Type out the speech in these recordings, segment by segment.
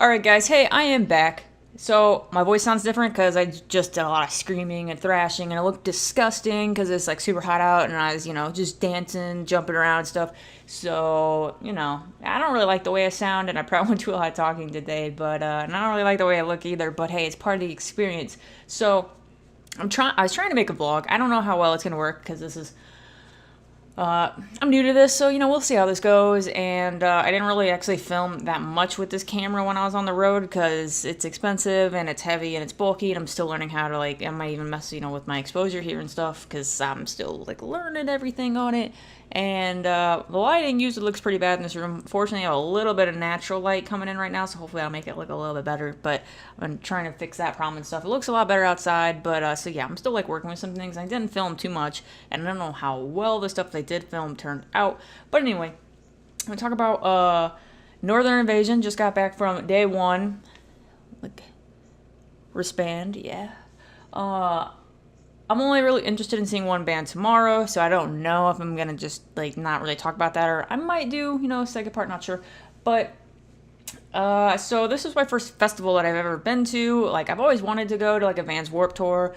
Alright, guys, hey, I am back. So, my voice sounds different because I just did a lot of screaming and thrashing, and it looked disgusting because it's like super hot out, and I was, just dancing, jumping around and stuff. So, I don't really like the way I sound, and I probably went too a lot talking today, but, and I don't really like the way I look either, but hey, it's part of the experience. So, I was trying to make a vlog. I don't know how well it's going to work because this is I'm new to this, so we'll see how this goes. And I didn't really actually film that much with this camera when I was on the road because it's expensive and it's heavy and it's bulky, and I'm still learning how to I might even mess with my exposure here and stuff because I'm still learning everything on it. And the lighting usually looks pretty bad in this room. Fortunately, I have a little bit of natural light coming in right now, so hopefully I'll make it look a little bit better. But I'm trying to fix that problem and stuff. It looks a lot better outside, but so yeah, I'm still working with some things. I didn't film too much, and I don't know how well the stuff they did film turned out. But anyway, I'm gonna talk about Northern Invasion. Just got back from day one. Respand, yeah. I'm only really interested in seeing one band tomorrow, so I don't know if I'm gonna just not really talk about that, or I might do, second part, not sure. But so this is my first festival that I've ever been to. I've always wanted to go to a Vans Warped Tour,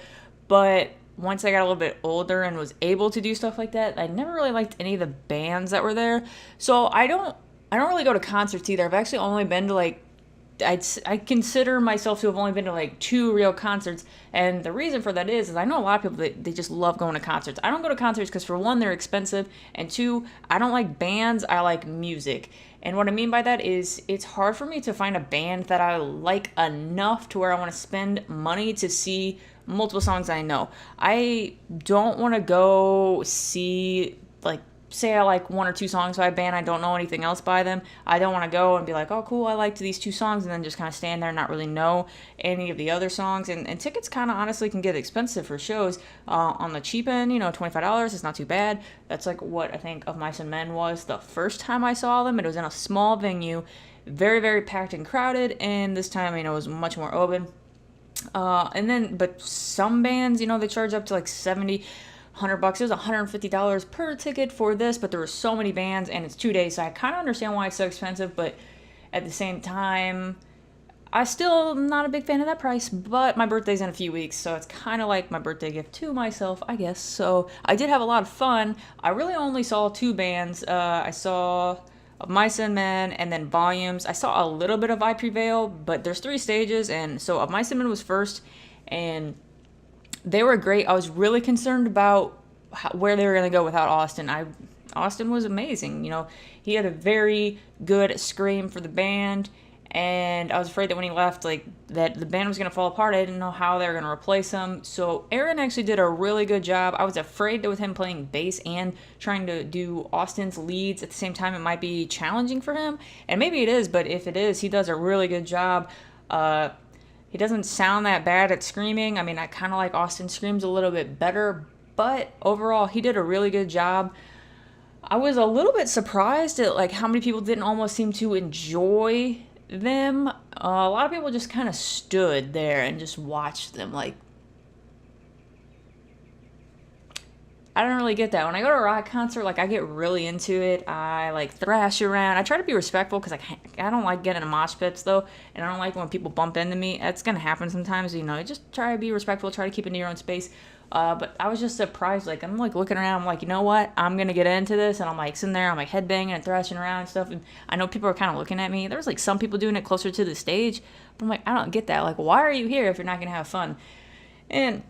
but once I got a little bit older and was able to do stuff like that, I never really liked any of the bands that were there. So I don't really go to concerts either. I've actually only been to I consider myself to have only been to two real concerts, and the reason for that is I know a lot of people they just love going to concerts. I don't go to concerts because for one they're expensive, and two I don't like bands. I like music, and what I mean by that is it's hard for me to find a band that I like enough to where I want to spend money to see multiple songs I know. I don't want to go see say I like one or two songs by a band, I don't know anything else by them. I don't want to go and be like, oh, cool, I liked these two songs, and then just kind of stand there and not really know any of the other songs. And tickets kind of honestly can get expensive for shows. On the cheap end, $25 is not too bad. That's what I think Of Mice and Men was the first time I saw them. It was in a small venue, very, very packed and crowded, and this time, it was much more open. But some bands, they charge up to 70, $100. It was $150 per ticket for this, but there were so many bands and it's 2 days, so I kind of understand why it's so expensive. But at the same time, I still not a big fan of that price. But my birthday's in a few weeks, so it's kind of like my birthday gift to myself, I guess. So I did have a lot of fun. I really only saw two bands. I saw Of Mice and Men and then Volumes. I saw a little bit of I Prevail, but there's 3 stages, and so Of Mice and Men was first, and they were great. I was really concerned about where they were going to go without Austin. Austin was amazing. He had a very good scream for the band, and I was afraid that when he left, that the band was going to fall apart. I didn't know how they were going to replace him. So Aaron actually did a really good job. I was afraid that with him playing bass and trying to do Austin's leads at the same time, it might be challenging for him. And maybe it is, but if it is, he does a really good job. He doesn't sound that bad at screaming. I mean, I kind of like Austin screams a little bit better, but overall, he did a really good job. I was a little bit surprised at how many people didn't almost seem to enjoy them. A lot of people just kind of stood there and just watched them. I don't really get that. When I go to a rock concert, I get really into it. I thrash around. I try to be respectful because I don't like getting in mosh pits though, and I don't like when people bump into me. That's gonna happen sometimes. Just try to be respectful. Try to keep it in your own space. But I was just surprised. I'm looking around. I'm you know what? I'm gonna get into this, and I'm sitting there. I'm headbanging and thrashing around and stuff. And I know people are kind of looking at me. There was some people doing it closer to the stage, but I'm I don't get that. Why are you here if you're not gonna have fun? And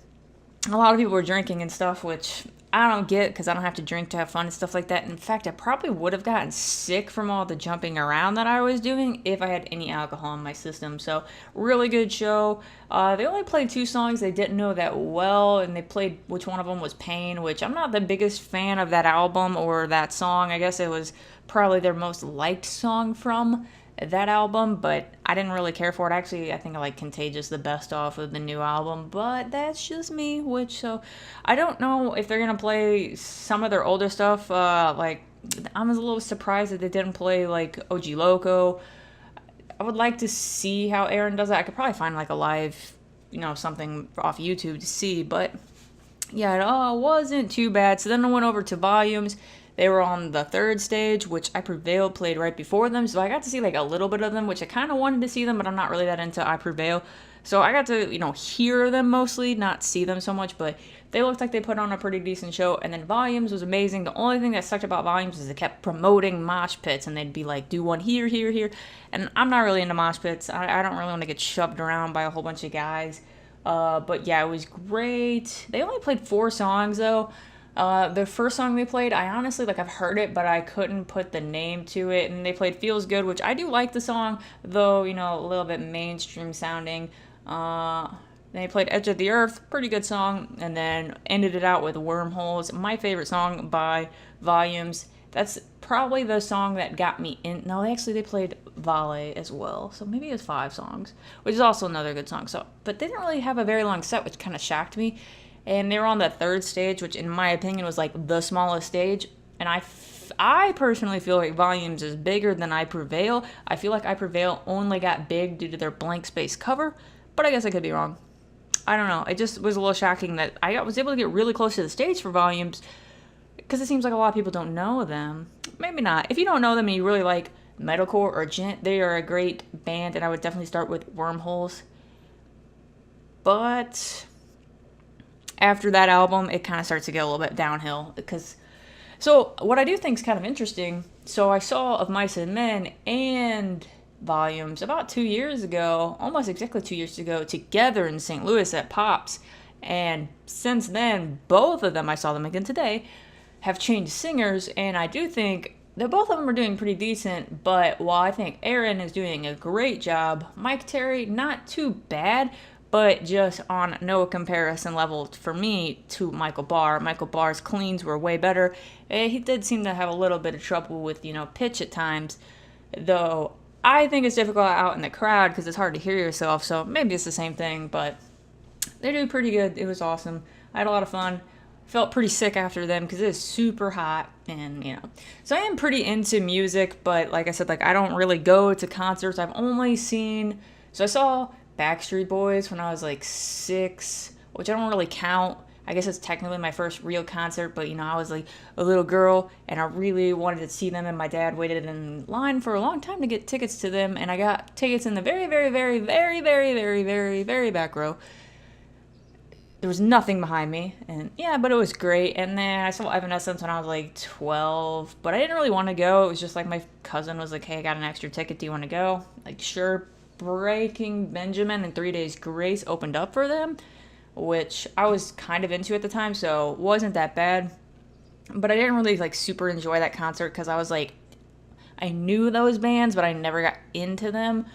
a lot of people were drinking and stuff, which I don't get because I don't have to drink to have fun and stuff like that. In fact, I probably would have gotten sick from all the jumping around that I was doing if I had any alcohol in my system. So, really good show. They only played two songs they didn't know that well, and they played which one of them was Pain, which I'm not the biggest fan of that album or that song. I guess it was probably their most liked song from that album, but I didn't really care for it. Actually, I think I like Contagious the best off of the new album, but that's just me, so I don't know if they're gonna play some of their older stuff. I was a little surprised that they didn't play OG Loco. I would like to see how Aaron does that. I could probably find a live, something off YouTube to see, but yeah, it wasn't too bad. So then I went over to Volumes. They were on the third stage, which I Prevail played right before them, so I got to see like a little bit of them, which I kind of wanted to see them, but I'm not really that into I Prevail. So I got to, hear them mostly, not see them so much, but they looked like they put on a pretty decent show. And then Volumes was amazing. The only thing that sucked about Volumes is they kept promoting mosh pits, and they'd be like, do one here, here, here. And I'm not really into mosh pits. I don't really want to get shoved around by a whole bunch of guys. But yeah, it was great. They only played 4 songs though. The first song they played, I honestly, I've heard it, but I couldn't put the name to it. And they played Feels Good, which I do like the song, though, a little bit mainstream sounding. They played Edge of the Earth, pretty good song, and then ended it out with Wormholes, my favorite song by Volumes. That's probably the song that got me in. No, actually, they played Vale as well, so maybe it's 5 songs, which is also another good song. So, but they didn't really have a very long set, which kind of shocked me. And they were on the third stage, which in my opinion was the smallest stage. And I personally feel like Volumes is bigger than I Prevail. I feel like I Prevail only got big due to their blank space cover, but I guess I could be wrong. I don't know. It just was a little shocking that I was able to get really close to the stage for Volumes, because it seems like a lot of people don't know them. Maybe not. If you don't know them and you really like metalcore or gent, they are a great band, and I would definitely start with Wormholes. But after that album, it kind of starts to get a little bit downhill. So what I do think is kind of interesting, so I saw Of Mice and Men and Volumes about 2 years ago, almost exactly 2 years ago, together in St. Louis at Pops. And since then, both of them, I saw them again today, have changed singers, and I do think that both of them are doing pretty decent. But while I think Aaron is doing a great job, Mike Terry, not too bad, but just on no comparison level for me to Michael Barr. Michael Barr's cleans were way better. He did seem to have a little bit of trouble with, pitch at times, though I think it's difficult out in the crowd because it's hard to hear yourself, so maybe it's the same thing, but they do pretty good. It was awesome. I had a lot of fun. Felt pretty sick after them because it is super hot, and so I am pretty into music, but like I said, I don't really go to concerts. I've only seen, so I saw Backstreet Boys when I was 6, which I don't really count. I guess it's technically my first real concert, but I was a little girl and I really wanted to see them, and my dad waited in line for a long time to get tickets to them, and I got tickets in the very, very, very, very, very, very, very, very back row. There was nothing behind me, and yeah, but it was great. And then I saw Evanescence when I was 12, but I didn't really want to go. It was just my cousin was hey, I got an extra ticket, do you want to go? Sure. Breaking Benjamin and 3 Days Grace opened up for them, which I was kind of into at the time, so it wasn't that bad. But I didn't really super enjoy that concert because I was I knew those bands, but I never got into them.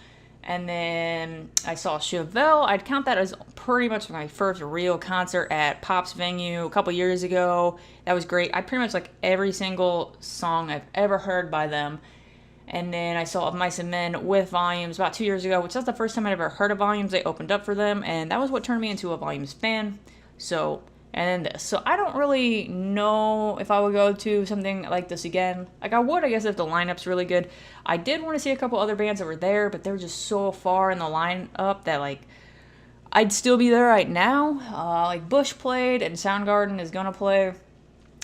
And then I saw Chevelle. I'd count that as pretty much my first real concert at Pop's venue a couple years ago. That was great. I pretty much every single song I've ever heard by them. And then I saw Of Mice and Men with Volumes about 2 years ago, which was the first time I'd ever heard of Volumes. They opened up for them, and that was what turned me into a Volumes fan. So, and then this. So I don't really know if I would go to something like this again. I would, I guess, if the lineup's really good. I did want to see a couple other bands that were there, but they were just so far in the lineup that, I'd still be there right now. Bush played, and Soundgarden is going to play.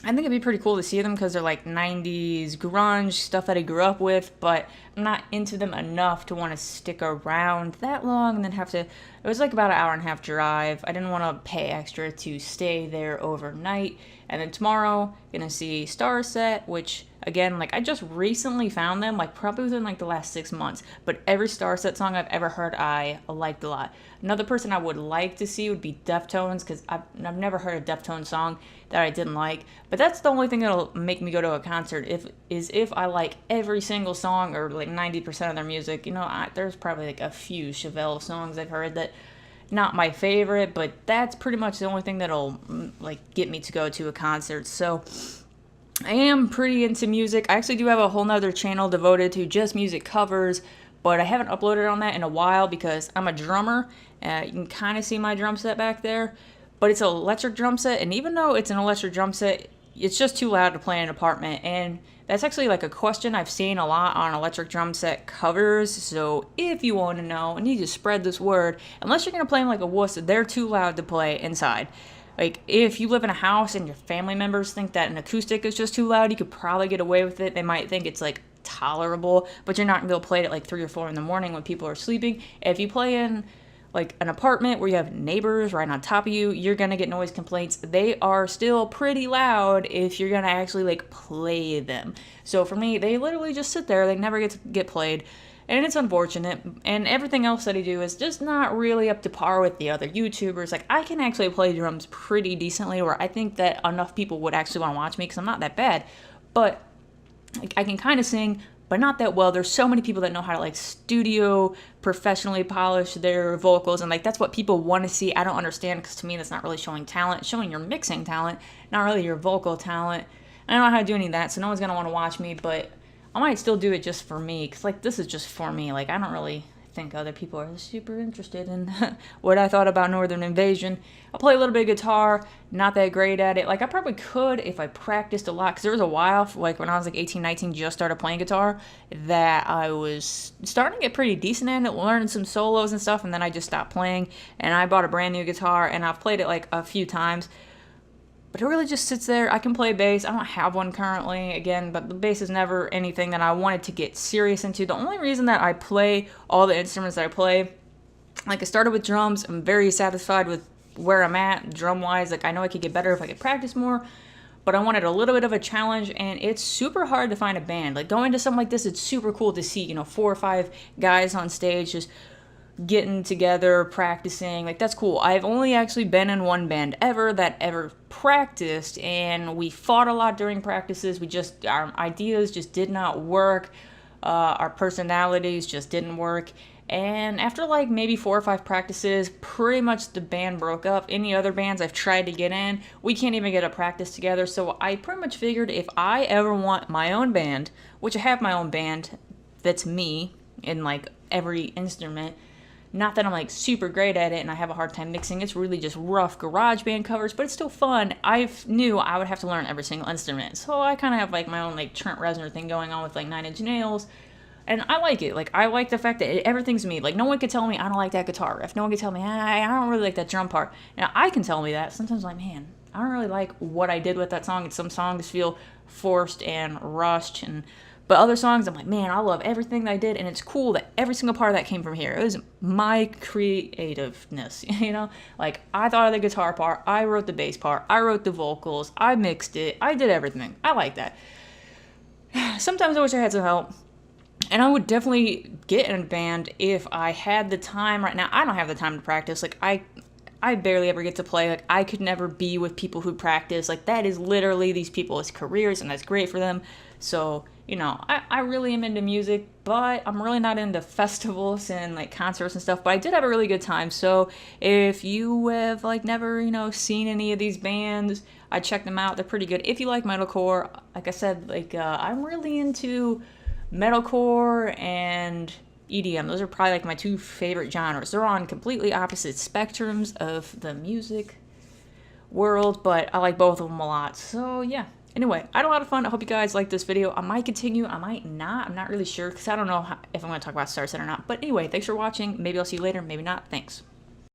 I think it'd be pretty cool to see them because they're 90s grunge, stuff that I grew up with, but I'm not into them enough to want to stick around that long and then have to, it was about an hour and a half drive. I didn't want to pay extra to stay there overnight. And then tomorrow, gonna see Starset, which, again, I just recently found them, probably within the last 6 months, but every Starset song I've ever heard, I liked a lot. Another person I would like to see would be Deftones, because I've never heard a Deftones song that I didn't like, but that's the only thing that'll make me go to a concert, if I like every single song, or 90% of their music. There's probably a few Chevelle songs I've heard that not my favorite, but that's pretty much the only thing that'll get me to go to a concert. So I am pretty into music. I actually do have a whole nother channel devoted to just music covers, but I haven't uploaded on that in a while because I'm a drummer. You can kind of see my drum set back there, but it's an electric drum set, and even though it's an electric drum set, it's just too loud to play in an apartment. And that's actually a question I've seen a lot on electric drum set covers. So if you want to know, I need to spread this word. Unless you're going to play them like a wuss, they're too loud to play inside. Like, if you live in a house and your family members think that an acoustic is just too loud, you could probably get away with it. They might think it's like tolerable, but you're not gonna be able to play it at like 3 or 4 in the morning when people are sleeping. If you play in like an apartment where you have neighbors right on top of you, you're gonna get noise complaints. They are still pretty loud if you're gonna actually like play them. So for me, they literally just sit there. They never get played. And it's unfortunate, and everything else that I do is just not really up to par with the other YouTubers. Like, I can actually play drums pretty decently, where I think that enough people would actually want to watch me, because I'm not that bad. But like, I can kind of sing, but not that well. There's so many people that know how to like studio professionally polish their vocals, and like that's what people want to see. I don't understand, because to me that's not really showing talent. It's showing your mixing talent, not really your vocal talent. I don't know how to do any of that, so no one's gonna want to watch me, but I might still do it just for me, because like this is just for me. Like, I don't really think other people are super interested in what I thought about Northern Invasion. I play a little bit of guitar, not that great at it. Like, I probably could if I practiced a lot, because there was a while, like when I was like 18, 19, just started playing guitar, that I was starting to get pretty decent at it, learning some solos and stuff, and then I just stopped playing, and I bought a brand new guitar, and I've played it like a few times. But it really just sits there. I can play bass. I don't have one currently, again, but the bass is never anything that I wanted to get serious into. The only reason that I play all the instruments that I play, like I started with drums. I'm very satisfied with where I'm at drum-wise. Like, I know I could get better if I could practice more, but I wanted a little bit of a challenge, and it's super hard to find a band. Like, going to something like this, it's super cool to see, 4 or 5 guys on stage just getting together, practicing. Like, that's cool. I've only actually been in one band that ever practiced, and we fought a lot during practices. Our ideas just did not work. Our personalities just didn't work. And after like maybe 4 or 5 practices, pretty much the band broke up. Any other bands I've tried to get in, we can't even get a practice together. So I pretty much figured, if I ever want my own band, which I have my own band that's me in like every instrument, not that I'm like super great at it and I have a hard time mixing. It's really just rough garage band covers, but it's still fun. I knew I would have to learn every single instrument. So I kind of have like my own like Trent Reznor thing going on with like 9 Inch Nails. And I like it. Like, I like the fact that everything's me. Like, no one could tell me I don't like that guitar riff. No one could tell me I don't really like that drum part. Now, I can tell me that. Sometimes I'm like, man, I don't really like what I did with that song. And some songs feel forced and rushed, but other songs, I'm like, man, I love everything that I did, and it's cool that every single part of that came from here. It was my creativeness, Like, I thought of the guitar part, I wrote the bass part, I wrote the vocals, I mixed it, I did everything. I like that. Sometimes I wish I had some help, and I would definitely get in a band if I had the time. Right now, I don't have the time to practice. Like, I barely ever get to play. Like, I could never be with people who practice. Like, that is literally these people's careers, and that's great for them. So, I really am into music, but I'm really not into festivals and like concerts and stuff. But I did have a really good time. So if you have like never, seen any of these bands, I check them out. They're pretty good. If you like metalcore, like I said, like I'm really into metalcore and EDM. Those are probably like my 2 favorite genres. They're on completely opposite spectrums of the music world, but I like both of them a lot. So yeah. Anyway, I had a lot of fun. I hope you guys liked this video. I might continue. I might not. I'm not really sure, because I don't know if I'm going to talk about Starset or not. But anyway, thanks for watching. Maybe I'll see you later. Maybe not. Thanks.